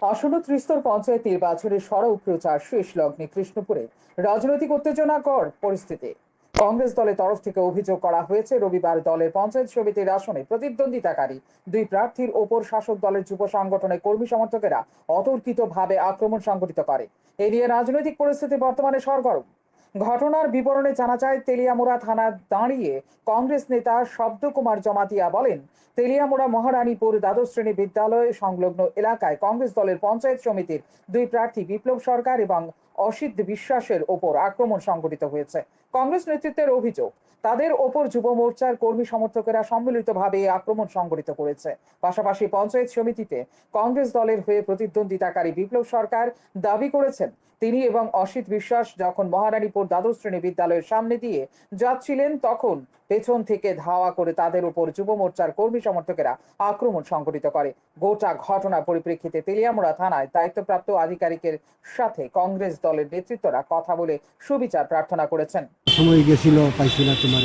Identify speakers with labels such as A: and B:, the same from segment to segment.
A: আসন্ন ত্রিস্তর পঞ্চায়েত নির্বাচনের সড়ক প্রচার শেষ লগ্নে কৃষ্ণপুরে রাজনৈতিক উত্তেজনাকর পরিস্থিতি। কংগ্রেস দলের তরফ থেকে অভিযোগ করা হয়েছে, রবিবার দলের পঞ্চায়েত সমিতির আসনে প্রতিদ্বন্দ্বিতাকারী দুই প্রার্থীর ওপর শাসক দলের যুব সংগঠনের কর্মী সমর্থকেরা অতর্কিতভাবে আক্রমণ সংঘটিত করে। এ নিয়ে রাজনৈতিক পরিস্থিতি বর্তমানে সরগরম। ঘটনার বিবরণে জানা যায়, তেলিয়ামুড়া থানা দাঁড়িয়ে কংগ্রেস নেতা শব্দ কুমার জমাতিয়া বলেন, তেলিয়ামুড়া মহারানীপুর দ্বাদশ শ্রেণী বিদ্যালয় সংলগ্ন এলাকায় কংগ্রেস দলের পঞ্চায়েত সমিতির দুই প্রার্থী বিপ্লব সরকার এবং অসিত বিশ্বাসের ওপর আক্রমণ সংঘটিত হয়েছে। কংগ্রেস নেতৃত্বের অভিযোগ, তাদের ওপর যুব মোর্চার কর্মী সমর্থকেরা সম্মিলিতভাবে এই আক্রমণ সংঘটিত করেছে। পাশাপাশি পঞ্চায়েত সমিতিতে কংগ্রেস দলের হয়ে প্রতিদ্বন্দ্বিতাকারী বিপ্লব সরকার দাবি করেছেন, তিনি এবং অসিত বিশ্বাস যখন মহারানীপুর দ্বাদশ শ্রেণী বিদ্যালয়ের সামনে দিয়ে যাচ্ছিলেন, তখন পেছন থেকে ধাওয়া করে তাদের উপর যুব মোর্চার কর্মী সমর্থকেরা আক্রমণ সংঘটিত করে। গোটা ঘটনার পরিপ্রেক্ষিতে তেলিয়ামুড়া থানায় দায়িত্বপ্রাপ্ত আধিকারিকের সাথে কংগ্রেস দলের নেতৃত্বরা কথা বলে সুবিচার প্রার্থনা করেছেন।
B: সময় গেছিল, পাইছি না তোমার,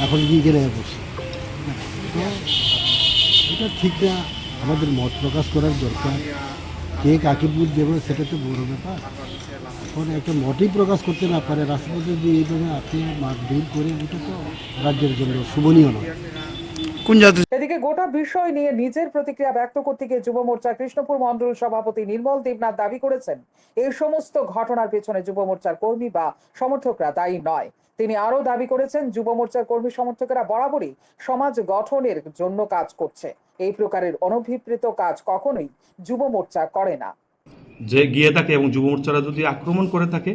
B: এখন কি কেনে বসে এটা ঠিক না। আমাদের মত প্রকাশ করার দরকার, কে কাকে বুঝ দেবে সেটা তো বড় ব্যাপার। এখন একটা মতই প্রকাশ করতে না পারে, রাষ্ট্রপতি যদি এইভাবে আপনি মারধর করে, এটা তো রাজ্যের জন্য শোভনীয় নয়।
A: এদিকে গোটা বিষয় নিয়ে নিজের প্রতিক্রিয়া ব্যক্ত করতে গিয়ে যুব মোর্চা কৃষ্ণপুর মন্ডল সভাপতি নির্মল দেবনাথ দাবি করেছেন, এই সমস্ত ঘটনার পেছনে যুব মোর্চার কর্মী বা সমর্থকরা দায়ী নয়। তিনি আরো দাবি করেছেন, যুব মোর্চার কর্মী সমর্থকেরা বরাবরই সমাজ গঠনের জন্য কাজ করছে। এই প্রকারের অনভিপ্রেত কাজ কখনোই যুব মোর্চা করে না।
C: যে গিয়ে থাকে এবং যুব মোর্চারা যদি আক্রমণ করে থাকে,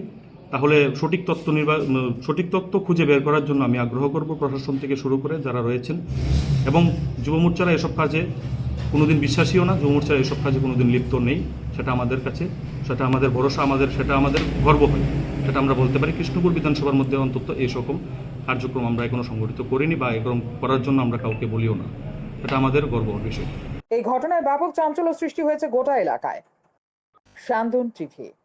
C: তাহলে সঠিক তথ্য খুঁজে বের করার জন্য আমি আগ্রহ করব প্রশাসন থেকে শুরু করে যারা রয়েছেন। এবং যুব মোর্চারা এসব কাজে কোনোদিন বিশ্বাসীও না, যুব মোর্চারা এসব কাজে কোনোদিন লিপ্ত নেই। সেটা আমাদের কাছে, সেটা আমাদের ভরসা, সেটা আমাদের গর্ব হয়। সেটা আমরা বলতে পারি, কৃষ্ণপুর বিধানসভার মধ্যে অন্তত এই সকল কার্যক্রম আমরা এখনো সংগঠিত করিনি বা এরকম করার জন্য আমরা কাউকে বলিও না। এটা আমাদের গর্বের বিষয়।
A: এই ঘটনায় ব্যাপক চাঞ্চল্য সৃষ্টি হয়েছে গোটা এলাকায়। শান্তন টিভি।